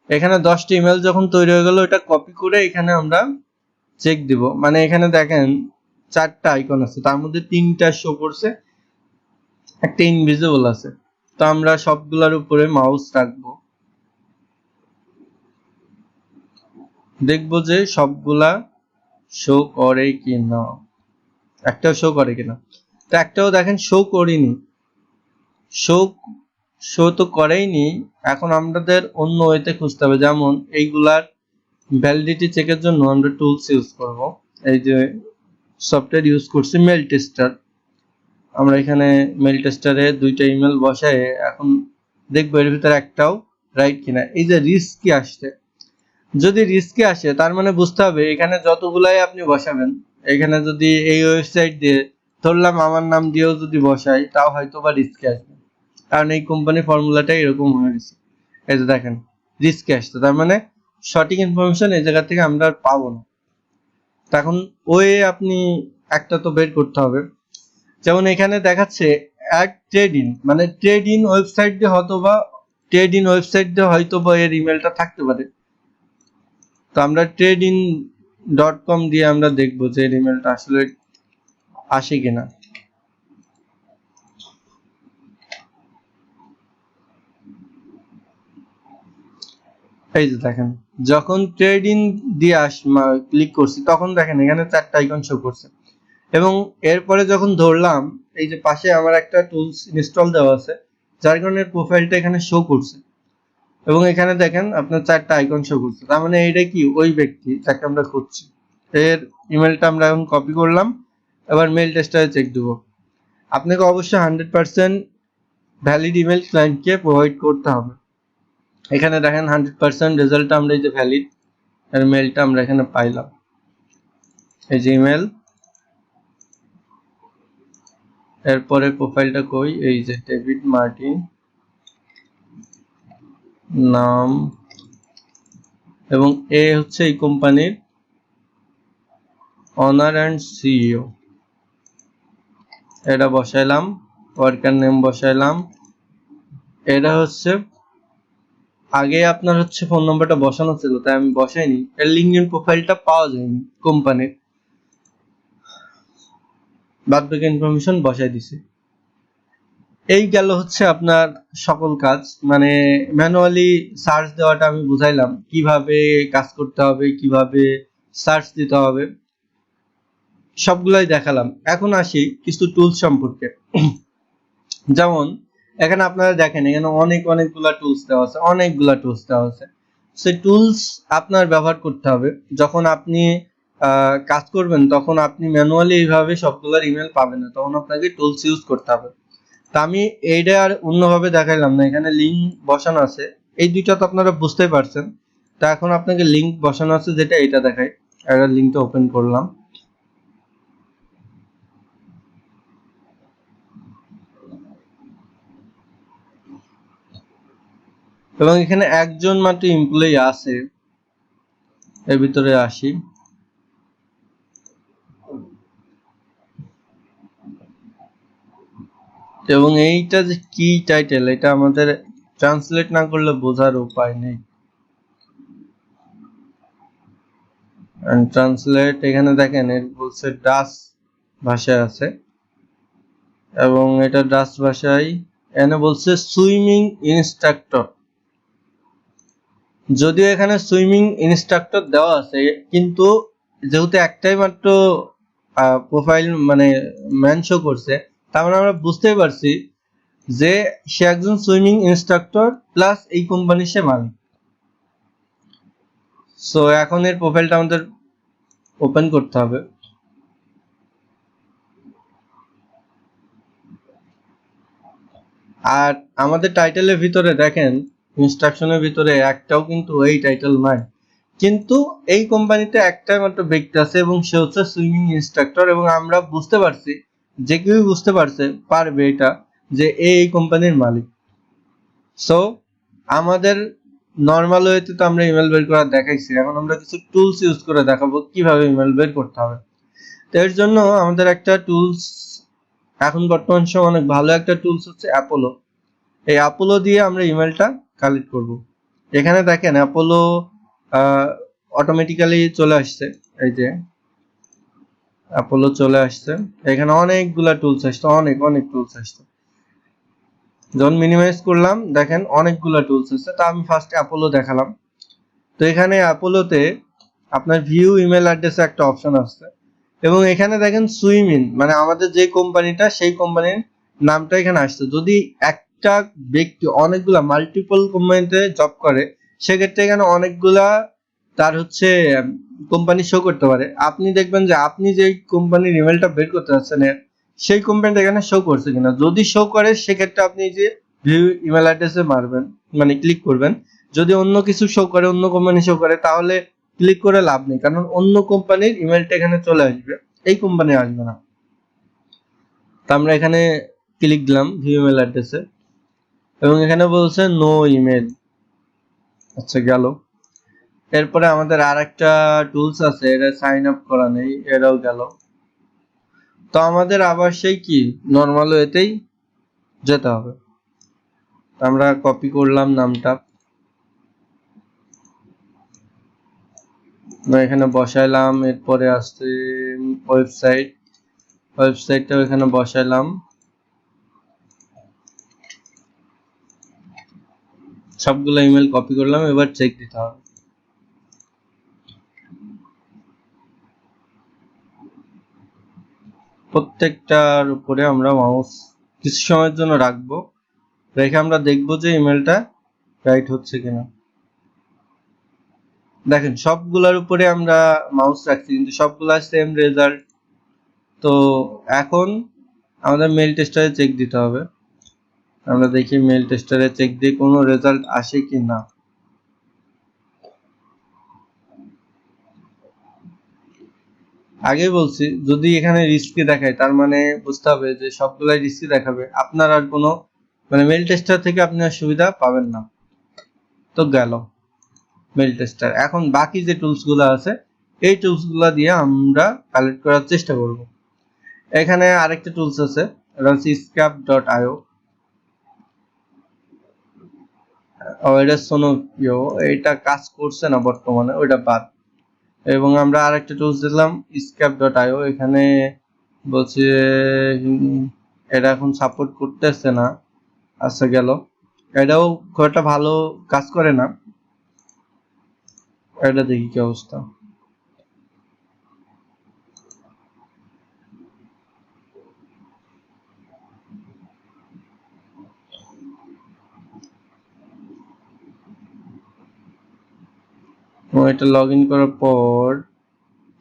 এখানে 10টি ইমেল যখন তৈরি হয়ে গেল, এটা কপি করে এখানে আমরা চেক দিব। মানে এখানে দেখেন 4টা আইকন আছে, তার মধ্যে 3টা শো করছে, একটা ইনভিজিবল আছে। তো আমরা সবগুলোর উপরে মাউস রাখবো, দেখবো যে সবগুলা শো করে কিনা, একটাও শো করে কিনা। তো একটাও দেখেন শো করিনি, শো শো তো করেইনি। এখন আমাদের অন্য ওয়েতে খুঁজতে হবে, যেমন এইগুলার ভ্যালিডিটি চেকের জন্য আমরা টুলস ইউজ করব। এই যে সফটওয়্যার ইউজ করছি মেল টেস্টার। আমরা এখানে মেল টেস্টারে 2টা ইমেল বসাই, এখন দেখবো এর ভিতরে একটাও রাইট কিনা। এই যে রিস্কি আসছে, যদি রিস্কি আসে তার মানে বুঝতে হবে এখানে যতগুলাই আপনি বসাবেন, এখানে যদি এই ওয়েবসাইট দিয়ে ধরলাম আমার নাম দিয়েও যদি বসাই, তাও হয়তো বা রিস্কি আসবে, কারণ এই কোম্পানির ফর্মুলাটা এরকম হয়ে গেছে। এই যে দেখেন রিস্কি আসছে, তার মানে সঠিক ইনফরমেশন এই জায়গা থেকে আমরা আর পাবো না। তখন ওই আপনি একটা তো বের করতে হবে। যেমন এখানে দেখাচ্ছে অ্যাড ট্রেড ইন, মানে ট্রেড ইন ওয়েবসাইট দিয়ে হয়তো বা এর ইমেলটা থাকতে পারে। তো আমরা trading.com দিয়ে আমরা দেখবো যে এর ইমেলটা আসলে আসে কিনা। এই যে দেখেন যখন ট্রেডিং দিয়ে ক্লিক করছি, তখন দেখেন এখানে 4টা আইকন শো করছে। এবং এরপরে যখন ধরলাম, এই যে পাশে আমার একটা টুলস ইনস্টল দেওয়া আছে, যার কারণে প্রোফাইলটা এখানে শো করছে। এবং এখানে দেখেন আপনার 4টা আইকন শো করছে, তার মানে এটা কি ওই ব্যক্তি যাকে আমরা খুঁজছি। এর ইমেলটা আমরা এখন কপি করলাম, এবার মেল টেস্টারে চেক দেবো। আপনাকে অবশ্যই 100% ভ্যালিড ইমেল ক্লায়েন্টকে প্রোভাইড করতে হবে। এখানে দেখেন 100% রেজাল্টটা আমরা এই যে ভ্যালিড এর মেলটা আমরা এখানে পাইলাম, এই যে ইমেল। এরপরে প্রোফাইলটা কই, এই যে ডেভিড মার্টিন নাম, এবং এ হচ্ছে এই কোম্পানির অনার অ্যান্ড সিইও। এটা বসাইলাম, ওয়ার্কার নেম বসাইলাম। এটা হচ্ছে আগে আপনার হচ্ছে ফোন নাম্বারটা বসানো ছিল, তাই আমি বসাইনি। এর লিঙ্কডইন প্রোফাইলটা পাওয়া যায়নি কোম্পানির, বাদ বাকি ইনফরমেশন বসাই দিছি। এই গেল হচ্ছে আপনার সকল কাজ, মানে ম্যানুয়ালি সার্চ দেওয়াটা আমি বুঝাইলাম কিভাবে কাজ করতে হবে, কিভাবে সার্চ দিতে হবে, সবগুলাই দেখালাম। এখন আসি কিছু টুলস সম্পর্কে। যেমন এখানে আপনারা দেখেন এখানে অনেকগুলা টুলস দেওয়া আছে, সেই টুলস আপনার ব্যবহার করতে হবে। যখন আপনি কাজ করবেন, তখন আপনি ম্যানুয়ালি এইভাবে সবগুলোর ইমেল পাবেন না, তখন আপনাকে টুলস ইউজ করতে হবে। তা আমি এইটা আর অন্যভাবে দেখাইলাম না, এখানে লিঙ্ক বসানো আছে, এই দুইটা তো আপনারা বুঝতেই পারছেন। তা এখন আপনাকে লিঙ্ক বসানো আছে যেটা, এটা দেখাই। একটা লিঙ্কটা ওপেন করলাম, এবং এখানে একজন মাত্র এমপ্লয়ি আছে। এর ভিতরে আসি, এবং এইটা যে কি টাইটেল, এটা আমাদের ট্রান্সলেট না করলে বোঝার উপায় নেই। ট্রান্সলেট এখানে দেখেন এর বলছে ডাচ ভাষায় আছে, এবং এটা ডাচ ভাষায় এখানে বলছে সুইমিং ইনস্ট্রাক্টর। যদিও এখানে সুইমিং ইনস্ট্রাক্টর দেওয়া আছে, কিন্তু যেহেতু একটাই মাত্র প্রোফাইল মানে ম্যান শো করছে, তার মানে আমরা বুঝতেই পারছি যে সে একজন সুইমিং ইনস্ট্রাক্টর প্লাস এই কোম্পানির সে মালিক। সো এখন এর প্রোফাইলটা আমাদের ওপেন করতে হবে। আর আমাদের টাইটেলের ভিতরে দেখেন ইনস্ট্রাকশনের ভিতরে একটাও কিন্তু এই টাইটেল নাই, কিন্তু এই কোম্পানিতে একটাই মাত্র ব্যক্তি আছে এবং সে হচ্ছে সুইমিং ইনস্ট্রাক্টর। এবং আমরা বুঝতে পারছি, যে কেউ বুঝতে পারবে এটা, যে এই কোম্পানির মালিক। সো আমাদের নর্মাল ওয়েতে তো আমরা ইমেল বের করা দেখাইছি, এখন আমরা কিছু টুলস ইউজ করে দেখাবো কিভাবে ইমেল বের করতে হবে। তো এর জন্য আমাদের একটা টুলস, এখন বর্তমান সময় অনেক ভালো একটা টুলস হচ্ছে অ্যাপোলো। এই অ্যাপোলো দিয়ে আমরা ইমেলটা কালেক্ট করব। এখানে দেখেন অ্যাপোলো অটোমেটিক্যালি চলে আসছে, এই যে অ্যাপোলো চলে আসছে। এখানে অনেকগুলা টুলস আসছে, অনেক টুলস আসছে। যখন মিনিমাইজ করলাম দেখেন অনেকগুলা টুলস আছে। তা আমি ফার্স্ট অ্যাপোলো দেখালাম। তো এখানে অ্যাপোলোতে আপনার ভিউ ইমেল অ্যাড্রেসে একটা অপশন আসছে, এবং এখানে দেখেন সুইম ইন, মানে আমাদের যে কোম্পানিটা সেই কোম্পানির নামটা এখানে আসছে। যদি একটা ব্যক্তি অনেকগুলা মাল্টিপল কোম্পানিতে জব করে, সেক্ষেত্রে এখানে অনেকগুলা তার হচ্ছে কোম্পানি শো করতে পারে। আপনি দেখবেন যে আপনি যে কোম্পানির ইমেলটা বের করতে যাচ্ছেন সেই কোম্পানিটা এখানে শো করছে কিনা। যদি শো করে সেক্ষেত্রে আপনি যে ভিউ ইমেল অ্যাড্রেসে মারবেন, মানে ক্লিক করবেন। যদি অন্য কিছু শো করে, অন্য কোম্পানি শো করে, তাহলে ক্লিক করে লাভ নেই, কারণ অন্য কোম্পানির ইমেলটা এখানে চলে আসবে, এই কোম্পানি আসবে না। তো আমরা এখানে ক্লিক দিলাম ভিউ ইমেল অ্যাড্রেসে, এবং এখানে বলছে নো ইমেল। আচ্ছা গেল। এরপরে আমাদের আর একটা টুলস আছে, এটা সাইন আপ করা নেই, এটাও গেল। তো আমাদের আবার সেই কি নর্মাল ওয়েতেই যেতে হবে। আমরা কপি করলাম নামটা, এখানে বসাইলাম। এরপরে আসছে ওয়েবসাইটটা এখানে বসাইলাম। সবগুলো ইমেল কপি করলাম, এবার চেক দিতে হবে। প্রত্যেকটার উপরে আমরা মাউস কিছু সময়ের জন্য রাখবো, রেখে আমরা দেখবো যে ইমেলটা রাইট হচ্ছে কিনা। দেখেন সবগুলোর উপরে আমরা মাউস রাখছি, কিন্তু সবগুলা সেম রেজাল্ট। তো এখন আমাদের মেল টেস্টারে চেক দিতে হবে। আমরা দেখি মেল টেস্টারে চেক দিয়ে কোনো রেজাল্ট আসে কি না। আগে বলছি যদি এখানে রিস্কি দেখায়, তার মানে বুঝতে হবে যে সবগুলাই রিস্কি দেখাবে, আপনার আর কোনো মানে মেল টেস্টার থেকে আপনি আর সুবিধা পাবেন না। তো গেল মেল টেস্টার। এখন বাকি যে টুলস গুলো আছে, এই টুলস গুলো দিয়ে আমরা কালেক্ট করার চেষ্টা করব। এখানে আরেকটা টুলস আছে, এটা হচ্ছে scap.io। এটা সোনোপিও, এটা কাজ করছে না বর্তমানে, ওইটা বাদ। এবং আমরা আরেকটা টুলস দিলাম scap.io, এখানে বলছে এটা এখন সাপোর্ট করতেছে না। আচ্ছা গেল, এটাও খুব একটা ভালো কাজ করে না। এটা দেখি কি অবস্থা। এটা লগ ইন করার পর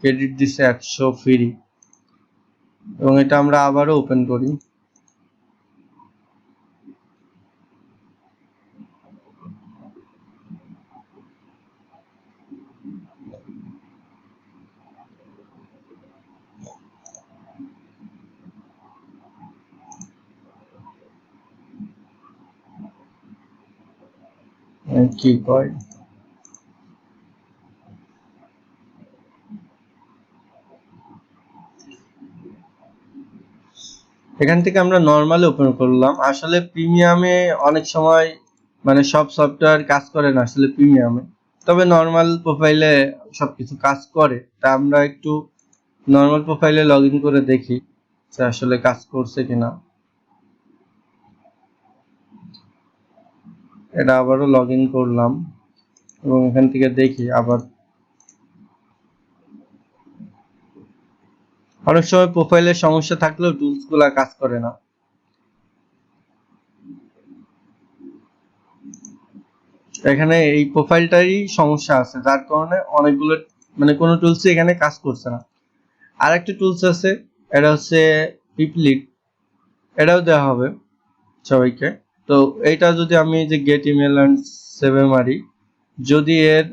ক্রেডিট দিচ্ছে 100 ফ্রি, এবং এটা আমরা আবারও ওপেন করি। কি কয় এখান থেকে আমরা নরমালি ওপেন করলাম। আসলে প্রিমিয়ামে অনেক সময় মানে সব সফটওয়্যার কাজ করে না আসলে প্রিমিয়ামে, তবে নর্মাল প্রোফাইলে সবকিছু কাজ করে। তা আমরা একটু নর্মাল প্রোফাইলে লগ ইন করে দেখি যে আসলে কাজ করছে কিনা। এটা আবারও লগ ইন করলাম, এবং এখান থেকে দেখি আবার। অনেক সময় প্রোফাইলের সমস্যা থাকলেও টুলস গুলা কাজ করে না। এখানে এই প্রোফাইলটারই সমস্যা আছে, যার কারণে অনেকগুলো মানে কোনো টুলস এখানে কাজ করছে না। আর একটা টুলস আছে, এটা হচ্ছে পিপলিট, এটাও দেওয়া হবে সবাইকে। তো এইটা যদি আমি যে গেট ইমেল অ্যান্ড সেভে মারি, যদি এর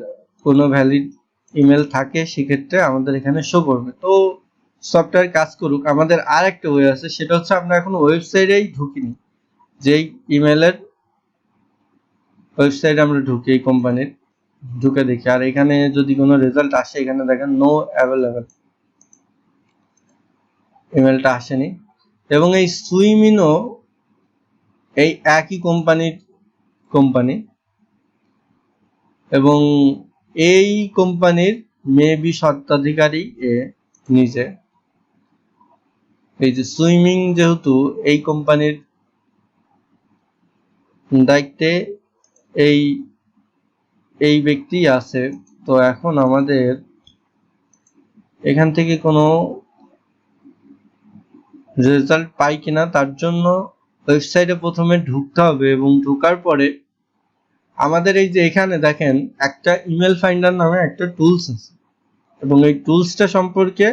কোনো ভ্যালিড ইমেল থাকে সেক্ষেত্রে আমাদের এখানে শো করবে। তো সফটওয়্যার কাজ করুক। আমাদের আর একটা ওয়ে আছে, সেটা হচ্ছে আমরা এখন ওয়েবসাইটেই ঢুকিনি, যেই ইমেলের ওয়েবসাইটে আমরা ঢুকি এই কোম্পানির, ঢুকে দেখি, আর এখানে যদি কোনো রেজাল্ট আসে এখানে দেখেন নো অ্যাভেলেবল, ইমেলটা আসেনি। এবং এই সুইমিনও এই একই কোম্পানি এবং এই কোম্পানির মেবি স্বত্বাধিকারী এ নিজে। এই যে সুইমিং যেহেতু এই কোম্পানির দায়িত্বে এই ব্যক্তি আছে, তো এখন আমাদের এখান থেকে কোনো রেজাল্ট পাই কিনা তার জন্য ওয়েবসাইটে প্রথমে ঢুকতে হবে, এবং ঢোকার পরে আমাদের এই যে এখানে দেখেন একটা ইমেল ফাইন্ডার নামে একটা টুলস আছে, এবং এই টুলসটা সম্পর্কে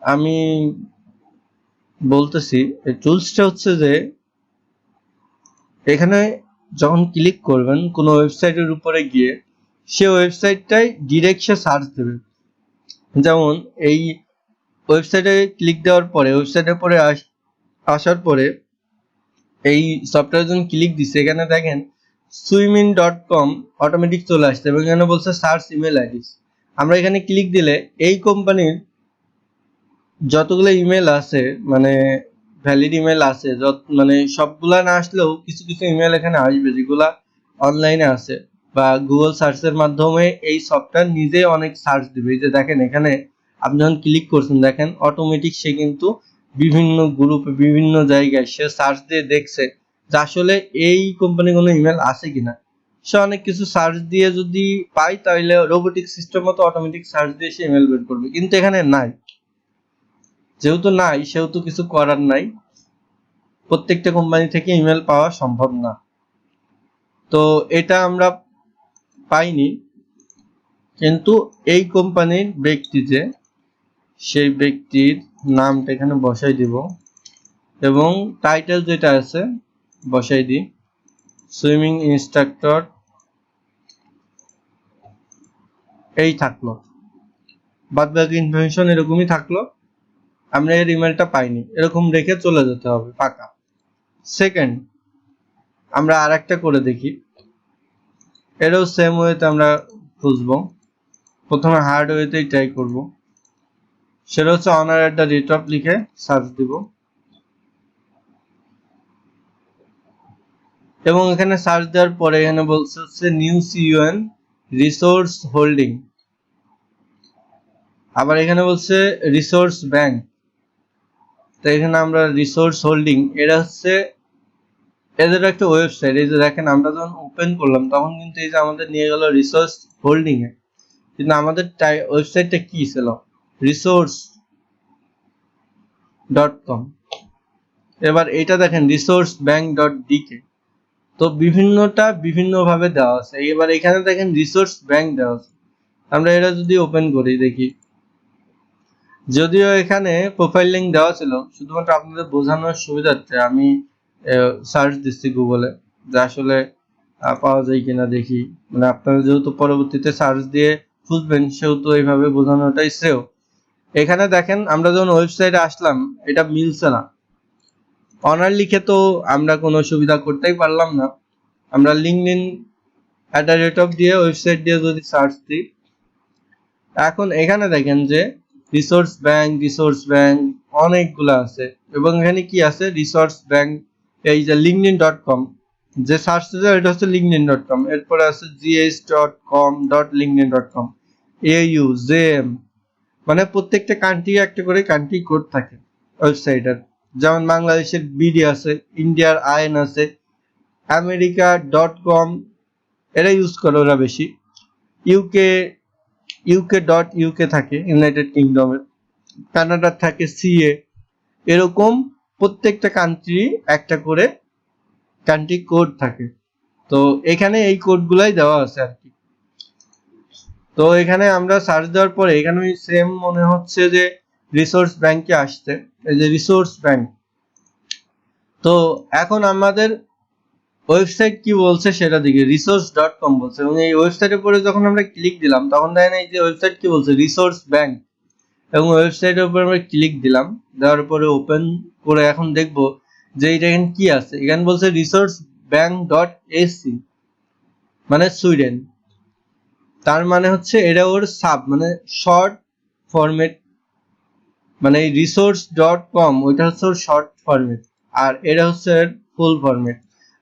আমি বলতেছি। এই টুলসটা হচ্ছে যে এখানে যখন ক্লিক করবেন কোনো ওয়েবসাইটের উপরে গিয়ে, সে ওয়েবসাইটটাই ডিরেক্ট সে সার্চ দেবে। যেমন এই ওয়েবসাইটে ক্লিক দেওয়ার পরে, ওয়েবসাইটের পরে আসার পরে এই সফটওয়্যার যখন ক্লিক দিচ্ছে, এখানে দেখেন swimin.com অটোমেটিক চলে আসছে এবং এখানে বলছে সার্চ ইমেল আইডিস। আমরা এখানে ক্লিক দিলে এই কোম্পানির যতগুলো ইমেল আছে, মানে ভ্যালিড ইমেল আছে, মানে সবগুলা না আসলেও কিছু কিছু ইমেল এখানে আসবে যেগুলা অনলাইনে আছে, বা গুগল সার্চের মাধ্যমে এই সফটওয়্যার নিজেই অনেক সার্চ দিবে। এই যে দেখেন এখানে আপনি যখন ক্লিক করছেন দেখেন অটোমেটিক সে কিন্তু বিভিন্ন গ্রুপে বিভিন্ন জায়গায় সে সার্চ দিয়ে দেখছে যে আসলে এই কোম্পানি কোনো ইমেল আছে কিনা। সে অনেক কিছু সার্চ দিয়ে যদি পায় তাহলে রোবোটিক সিস্টেম মতো অটোমেটিক সার্চ দিয়ে সে ইমেল বের করবে, কিন্তু এখানে নাই। যেহেতু নাই সেহেতু কিছু করার নাই, প্রত্যেকটা কোম্পানি থেকে ইমেল পাওয়া সম্ভব না। তো এটা আমরা পাইনি, কিন্তু এই কোম্পানির ব্যক্তি যে, সেই ব্যক্তির নামটা এখানে বসাই দিব এবং টাইটেল যেটা আছে বসাই দিই, সুইমিং ইনস্ট্রাক্টর। এই থাকলো, বাদ বাকি ইনফরমেশন এরকমই থাকলো। আমরা এর ইমেলটা পাইনি, এরকম রেখে চলে যেতে হবে ফাঁকা। সেকেন্ড, আমরা আর একটা করে দেখি, এরও সেম ওয়েতে আমরা খুঁজবো। প্রথমে হার্ডওয়েতেই ট্রাই করব, সেটা হচ্ছে honor@the-rate-of লিখে সার্চ দিব, এবং এখানে সার্চ দেওয়ার পরে এখানে বলছে হচ্ছে নিউ CUN রিসোর্স হোল্ডিং, আবার এখানে বলছে রিসোর্স ব্যাংক। তো এখানে আমরা রিসোর্স হোল্ডিং, এটা হচ্ছে এদের একটা ওয়েবসাইট। এই যে দেখেন আমরা যখন ওপেন করলাম তখন কিন্তু এই যে আমাদের নিয়ে গেল রিসোর্স হোল্ডিং এ, কিন্তু আমাদের ওয়েবসাইটটা কি ছিল, resource.com। এবার এটা দেখেন resourcebank.dk। তো বিভিন্নটা বিভিন্ন ভাবে দেওয়া আছে। এবার এখানে দেখেন রিসোর্স ব্যাংক দেওয়া আছে, আমরা এটা যদি ওপেন করি দেখি, যদিও এখানে প্রোফাইল লিংক দেওয়া ছিল, শুধুমাত্র আপনাদের বোঝানোর সুবিধার্থে আমি সার্চ দিচ্ছি গুগলে যে আসলে পাওয়া যায় কিনা দেখি। মানে আপনারা যেহেতু পরবর্তীতে সার্চ দিয়ে খুঁজবেন সেহেতু এইভাবে বোঝানোটাই শ্রেয়। এখানে দেখেন আমরা যখন ওয়েবসাইটে আসলাম এটা মিলছে না, অনার লিখে তো আমরা কোনো সুবিধা করতেই পারলাম না। আমরা linkedin@the-rate-of দিয়ে ওয়েবসাইট দিয়ে যদি সার্চ দিই, এখন এখানে দেখেন যে রিসোর্স ব্যাংক অনেকগুলো আছে, এবং এখানে কি আছে রিসোর্স ব্যাংক। এই যে linkedin.com যে সার্চ দিলে এটা হচ্ছে linkedin.com, এরপরে আছে gs.com.linkedin.com, AU JM, মানে প্রত্যেকটা কান্ট্রি একটা করে কান্ট্রি কোড থাকে ওয়েবসাইটের। যেমন বাংলাদেশের BD আছে, ইন্ডিয়ার IN আছে, আমেরিকা.com এরা ইউজ করে ওরা বেশি, UK থাকে ইউনাইটেড কিংডমের, কানাডার থাকে CA, এরকম প্রত্যেকটা কান্ট্রি একটা করে কান্ট্রি কোড থাকে। তো এখানে এই কোডগুলাই দেওয়া আছে আর কি। তো এখানে আমরা সার্চ দেওয়ার পরে এখানে সেম মনে হচ্ছে যে রিসোর্স ব্যাংকে আসছে, এই যে রিসোর্স ব্যাংক। তো এখন আমাদের ওয়েবসাইট কি বলছে সেটা দিকে resource.com বলছে, এবং এই ওয়েবসাইটের উপরে যখন আমরা ক্লিক দিলাম তখন দেখেন এই যে ওয়েবসাইট কি বলছে রিসোর্স ব্যাংক, এবং ওয়েবসাইটের উপরে আমরা ক্লিক দিলাম, দেওয়ার পরে ওপেন করে এখন দেখব যে এটা এখানে কি আছে। এখানে বলছে resourcebank.ac, মানে সুইডেন। তার মানে হচ্ছে এটা ওর সাব মানে শর্ট ফরম্যাট, মানে এই resource.com ওইটা হচ্ছে ওর শর্ট ফরম্যাট, আর এটা হচ্ছে ফুল ফরম্যাট।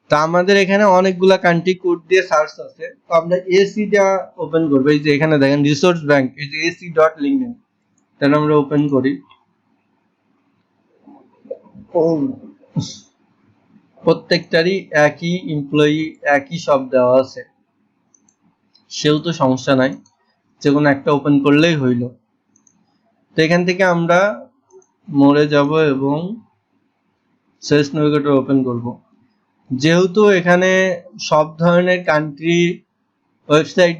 তো আমাদের এখানে অনেকগুলা কান্ট্রি কোড দিয়ে সার্চ আছে, তো আমরা এসিটা ওপেন করবো। এই যে এখানে দেখেন রিসোর্স ব্যাংক, এই যে ac.linkedin, তাহলে আমরা ওপেন করি। প্রত্যেকটারই একই এমপ্লয়ি, একই সব দেওয়া আছে, সেহেতু সমস্যা নাই, যে কোনো একটা ওপেন করলেই হইল। তো এখান থেকে আমরা মোড়ে যাব এবং সেলস নেভিগেটর ওপেন করব। যেহেতু এখানে সব ধরনের কান্ট্রি ওয়েবসাইট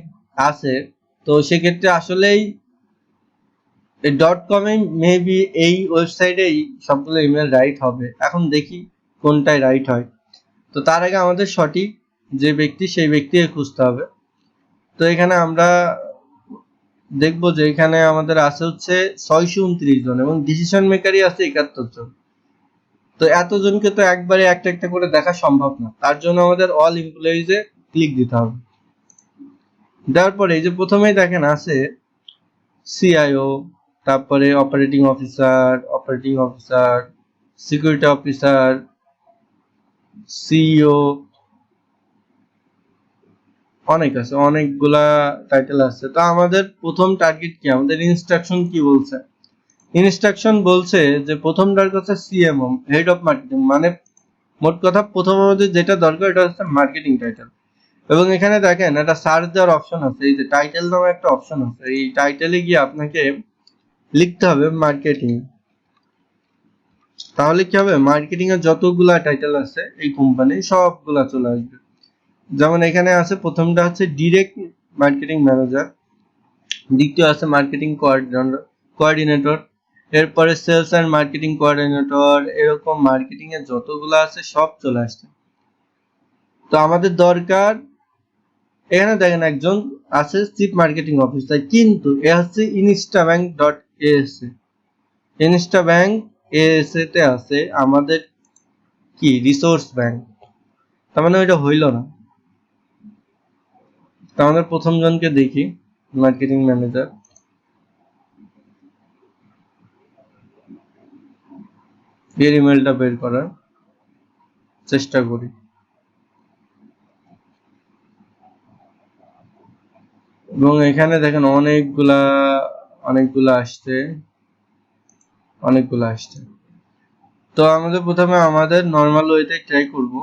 আছে, তো সেক্ষেত্রে আসলেই .com-এ মেবি এই ওয়েবসাইটেই সবগুলো ইমেল রাইট হবে। এখন দেখি কোনটায় রাইট হয়। তো তার আগে আমাদের সঠিক যে ব্যক্তি সেই ব্যক্তিকে খুঁজতে হবে। তো এখানে আমরা দেখবো যে এখানে আমাদের আছে হচ্ছে 629 জন এবং ডিসিশন মেকারই আছে 71 জন। তো এতজনকে তো একবারে একটা একটা করে দেখা সম্ভব না, তার জন্য আমাদের অল এমপ্লয়িজে ক্লিক দিতে হবে। দেওয়ার পরে এই যে প্রথমেই দেখেন আছে সিআইও, তারপরে operating officer, security officer, CEO, অনেক আছে, অনেকগুলা টাইটেল আছে। তো আমাদের প্রথম টার্গেট কি, আমাদের ইনস্ট্রাকশন কি বলছে? ইনস্ট্রাকশন বলছে যে প্রথম টার্গেট হচ্ছে সিএমও, হেড অফ মার্কেটিং, মানে মোট কথা প্রথম আমাদের যেটা দরকার এটা হচ্ছে মার্কেটিং টাইটেল। এবং এখানে দেখেন একটা সার্চ দেওয়ার অপশন আছে, এই যে টাইটেল নামে একটা অপশন আছে, এই টাইটেলে গিয়ে আপনাকে লিখতে হবে মার্কেটিং। তাহলে কি হবে, মার্কেটিং এর যতগুলা টাইটেল আছে এই কোম্পানি সবগুলা চলে আসবে। যেমন এখানে আছে প্রথমটা হচ্ছে ডিরেক্ট মার্কেটিং ম্যানেজার, দ্বিতীয় আছে মার্কেটিং কোঅর্ডিনেটর, এরপরে সেলস এন্ড মার্কেটিং কোঅর্ডিনেটর, এরকম মার্কেটিং এর যতগুলো আছে সব চলে আসছে। তো আমাদের দরকার, এখানে দেখেন একজন আছে চিফ মার্কেটিং অফিসার, কিন্তু এ হচ্ছে instabank.asa, instabank.asa তে আছে আমাদের কি রিসোর্স ব্যাংক, তার মানে ওইটা হইল না। তো আমাদের প্রথম জনকে দেখি, মার্কেটিং ম্যানেজার, এর ইমেলটা বের করার চেষ্টা করি। এবং এখানে দেখেন অনেকগুলা আসছে। তো আমাদের প্রথমে আমাদের নর্মাল ওয়েতে ট্রাই করব।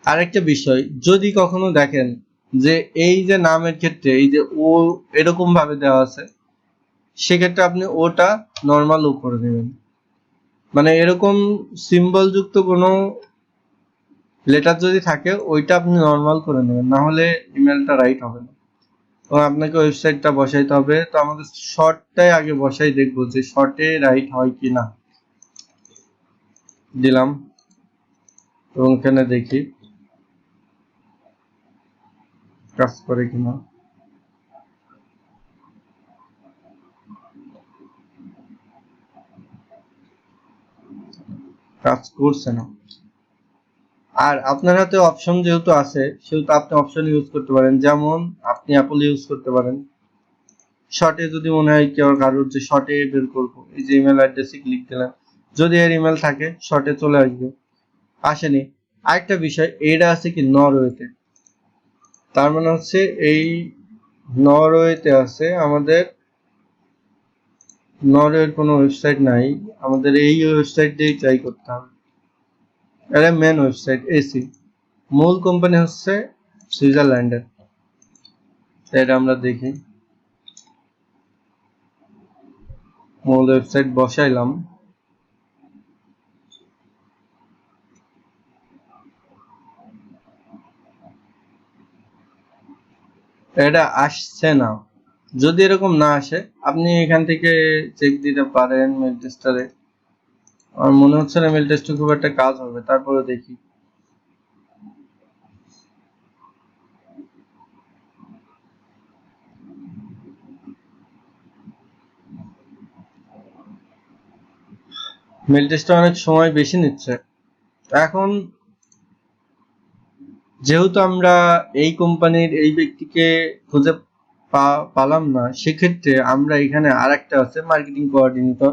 আরেকটা বিষয়, যদি কখনো দেখেন যে এই যে নামের ক্ষেত্রে এই যে ও এরকম ভাবে দেওয়া আছে, সেক্ষেত্রে আপনি ওটা নর্মাল ও করে নেবেন। মানে এরকম সিম্বল যুক্ত কোনো লেটার যদি থাকে ওইটা আপনি নর্মাল করে নেবেন, না হলে ইমেলটা রাইট হবে না। এবং আপনাকে ওয়েবসাইটটা বসাইতে হবে। তো আমাদের শর্টটাই আগে বসাই, দেখবো যে শর্টে রাইট হয় কিনা। দিলাম এবং এখানে দেখি কাজ করে কিনা। কাজ করছে না। আর আপনার হাতে অপশন যেহেতু আছে, সেহেতু আপনি অপশন ইউজ করতে পারেন, যেমন আপনি অ্যাপল ইউজ করতে পারেন। শর্টে যদি মনে হয় কেউ কারোর যে শর্টে বের করবো, এই যে ইমেল অ্যাড্রেসে ক্লিক দিলেন, যদি এর ইমেল থাকে শর্টে চলে আসবে। আসেনি। আরেকটা বিষয়, এইটা আছে কি নরওয়েতে, তার মানে হচ্ছে এই নরওয়েতে আছে। আমাদের নরওয়ের কোনো ওয়েবসাইট নাই, আমাদের এই ওয়েবসাইট দিয়ে ট্রাই করতে হবে। এটা মেন ওয়েবসাইট এসি, মূল কোম্পানি হচ্ছে সুইজারল্যান্ডের। এটা আমরা দেখি, মূল ওয়েবসাইট বসাইলাম। এটা আসছে না। যদি এরকম না আসে আপনি এখান থেকে চেক দিতে পারেন মেল টেস্টারে। আমার মনে হচ্ছে না মেল টেস্টে খুব একটা কাজ হবে, তারপরে দেখি। মেল টেস্টে অনেক সময় বেশি নিচ্ছে। এখন যেহেতু আমরা এই কোম্পানির এই ব্যক্তিকে খুঁজে পালাম না, সেক্ষেত্রে আমরা এখানে আরেকটা আছে মার্কেটিং কোঅর্ডিনেটর,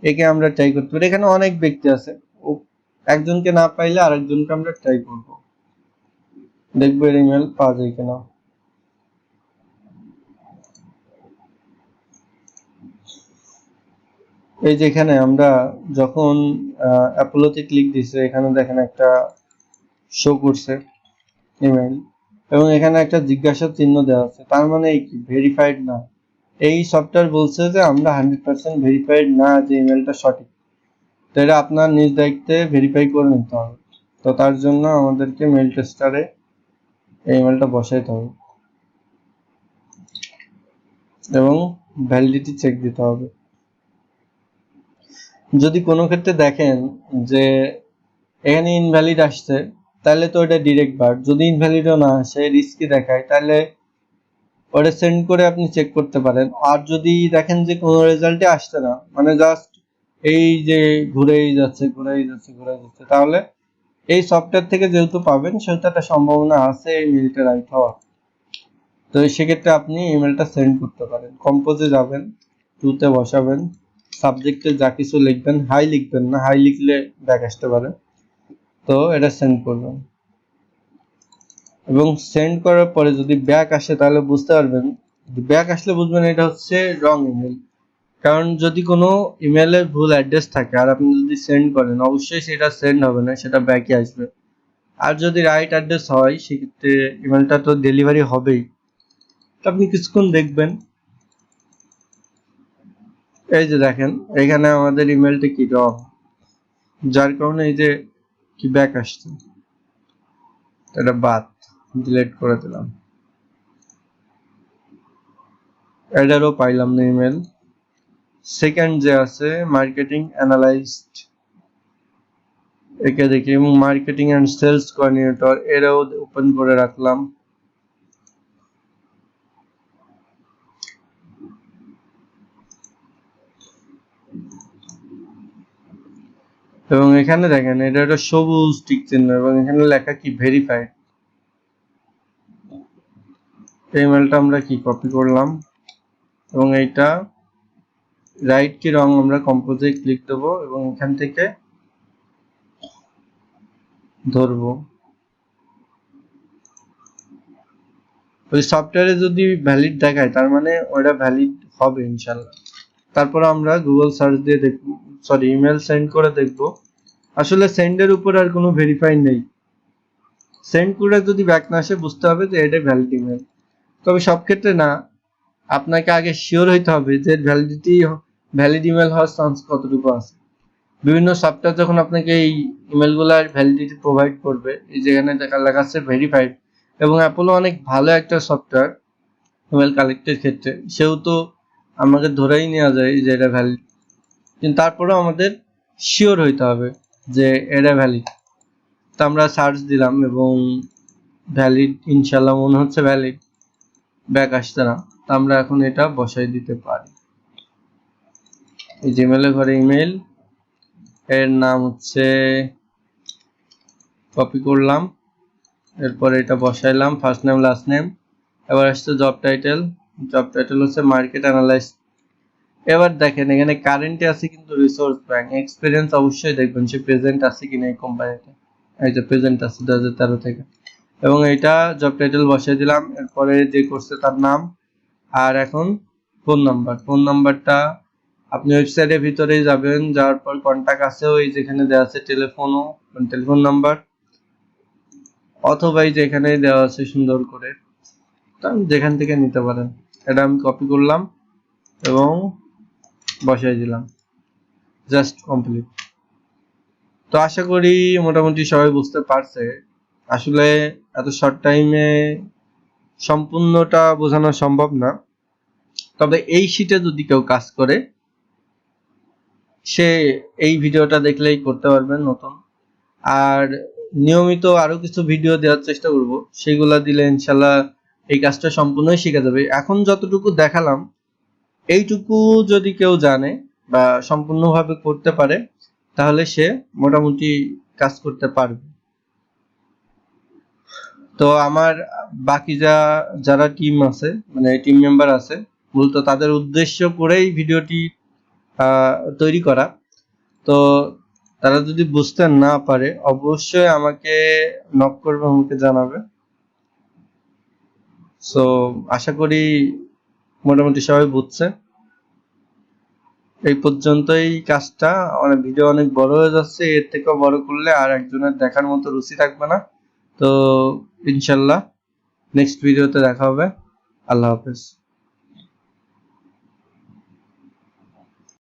একে আমরা ট্রাই করতে পারি। এখানে অনেক ব্যক্তি আছে, একজনকে না পাইলে আরেকজনকে আমরা ট্রাই করব, দেখবো এর ইমেল পাওয়া যায় কিনা। এই যে এখানে আমরা যখন অ্যাপোলোতে ক্লিক দিছে, এখানে দেখেন একটা শো করছে ইমেল, এবং এখানে একটা জিজ্ঞাসা চিহ্ন দেওয়া আছে, তার মানে এই কি ভেরিফাইড না। এই সফটওয়্যার বলছে যে আমরা 100% ভেরিফাইড না যে ইমেলটা সঠিক, তো এটা আপনার নিজ দায়িত্বে ভেরিফাই করে নিতে হবে। তো তার জন্য আমাদেরকে মেল টেস্টারে এই ইমেলটা বসাইতে হবে এবং ভ্যালিডিটি চেক দিতে হবে। যদি কোনো ক্ষেত্রে দেখেন যে এখানে ইনভ্যালিড আসছে, তাহলে তো এটা ডিরেক্ট বার্ড। যদি ইনভ্যালিডও না আসে, রিস্কি দেখায়, তাহলে ওটা সেন্ড করে আপনি চেক করতে পারেন। আর যদি দেখেন যে কোনো রেজাল্টে আসছে না, মানে জাস্ট এই যে ঘুরেই যাচ্ছে, তাহলে এই সফটওয়্যার থেকে যেহেতু পাবেন, সেহেতু একটা সম্ভাবনা আছে এই মেলটা রাইট হওয়ার। তো সেক্ষেত্রে আপনি ইমেলটা সেন্ড করতে পারেন। কম্পোজে যাবেন, টুতে বসাবেন, সাবজেক্টে যা কিছু লিখবেন, হাই লিখবেন না, হাই লিখলে ব্যাক আসতে পারে। তো এটা সেন্ড করবেন, এবং সেন্ড করার পরে যদি ব্যাক আসে তাহলে বুঝতে পারবেন, ব্যাক আসলে বুঝবেন এটা হচ্ছে রং ইমেল। কারণ যদি কোনো ইমেলের ভুল অ্যাড্রেস থাকে আর আপনি যদি সেন্ড করেন, অবশ্যই সেটা সেন্ড হবে না, সেটা ব্যাকে আসবে। আর যদি রাইট অ্যাড্রেস হয়, সেক্ষেত্রে ইমেলটা তো ডেলিভারি হবেই। আপনি কিছুক্ষণ দেখবেন, এই যে দেখেন এখানে আমাদের ইমেলটা কি রং, যার কারণে এই যে কি ব্যাক আসছে, এটা বাদ, ডিলিট করে দিলাম। এটারও পাইলাম না ইমেল। সেকেন্ড যে আছে মার্কেটিং অ্যানালাইস্ট, একে দেখি, এবং মার্কেটিং অ্যান্ড সেলস কোঅর্ডিনেটর, এরাও ওপেন করে রাখলাম। এবং এখানে দেখেন এটা একটা সবুজ টিক চিহ্ন, এবং এখানে লেখা কি ভেরিফাইড। এই ইমেলটা আমরা কি কপি করলাম, এবং এইটা রাইট কি রং আমরা কম্পোজে ক্লিক দেবো, এবং এখান থেকে ধরবো। ওই সফটওয়্যারে যদি ভ্যালিড দেখায়, তার মানে ওটা ভ্যালিড হবে ইনশাল্লাহ। তারপর আমরা গুগল সার্চ দিয়ে দেখবো, সরি ইমেল সেন্ড করে দেখবো। আসলে সেন্ডের উপর আর কোনো ভেরিফাই নেই, সেন্ড করে যদি ব্যাক না আসে, বুঝতে হবে যে এটা ভ্যালিড ইমেল। তবে সব ক্ষেত্রে না, আপনাকে আগে শিওর হইতে হবে যে ভ্যালিড ইমেল হওয়ার চান্স কতটুকু আছে। বিভিন্ন সফটওয়্যার যখন আপনাকে এই ইমেলগুলোর ভ্যালিডিটি প্রোভাইড করবে, এই যেখানে লেখা আছে ভেরিফাইড, এবং অ্যাপোলো অনেক ভালো একটা সফটওয়্যার ইমেল কালেক্টের ক্ষেত্রে, সেহেতু আমাকে ধরেই নেওয়া যায় যে এটা ভ্যালিড। কিন্তু তারপরেও আমাদের শিওর হইতে হবে যে এটা ভ্যালিড। তো আমরা সার্চ দিলাম এবং ভ্যালিড, ইনশাল্লাহ মনে হচ্ছে ভ্যালিড, ব্যাক আসছে না। তো আমরা এখন এটা বসাই দিতে পারি। এই জিমেলের ঘরে ইমেল, এর নাম হচ্ছে, কপি করলাম, এরপর এটা বসাইলাম, ফার্স্ট নেম লাস্ট নেম। এবার আসছে জব টাইটেল, জব টাইটেল হচ্ছে মার্কেট অ্যানালাইস্ট। এবার দেখেন এখানে কারেন্টে আছে কিন্তু রিসোর্স ব্যাংক, এক্সপিরিয়েন্স অবশ্যই দেখবেন সে প্রেজেন্ট আছে কিনা এই কোম্পানিতে। এই যে প্রেজেন্ট আছে 2013 থেকে। এবং এইটা জব টাইটেল বসাই দিলাম, এরপরে যে করছে তার নাম, আর এখন ফোন নাম্বার। ফোন নাম্বারটা আপনি ওয়েবসাইটের ভিতরে যাবেন, যাওয়ার পর কন্টাক্ট আছে, ওই যেখানে দেওয়া আছে টেলিফোন নাম্বার, অথবা এই যে এখানে দেওয়া আছে সুন্দর করে, যেখান থেকে নিতে পারেন। এটা আমি কপি করলাম এবং বসাই দিলাম, জাস্ট কমপ্লিট। তো আশা করি মোটামুটি সবাই বুঝতে পারছে। আসলে এত শর্ট টাইমে সম্পূর্ণটা বোঝানো সম্ভব না, তবে এই শীটে যদি কেউ কাজ করে, সে এই ভিডিওটা দেখলেই করতে পারবেন নতুন। আর নিয়মিত আরো কিছু ভিডিও দেওয়ার চেষ্টা করব, সেগুলা দিলে ইনশাল্লাহ এই কাজটা সম্পূর্ণই শিখে যাবে। এখন যতটুকু দেখালাম, এইটুকু যদি কেউ জানে বা সম্পূর্ণভাবে করতে পারে, তাহলে সে মোটামুটি কাজ করতে পারবে। তো আমার বাকি যারা টিম আছে, মানে টিম মেম্বার আছে, মূলত তাদের উদ্দেশ্য করেই ভিডিওটি তৈরি করা। তো তারা যদি বুঝতে না পারে অবশ্যই আমাকে নক করবে, আমাকে জানাবে। সো আশা করি মোটামুটি সবাই বুঝছে। এই পর্যন্তই কাজটা, ভিডিও অনেক বড় হয়ে যাচ্ছে, এর থেকেও বড় করলে আর একজনের দেখার মতো রুচি থাকবে না। তো ইনশাল্লাহ নেক্সট ভিডিওতে দেখা হবে। আল্লাহ হাফেজ।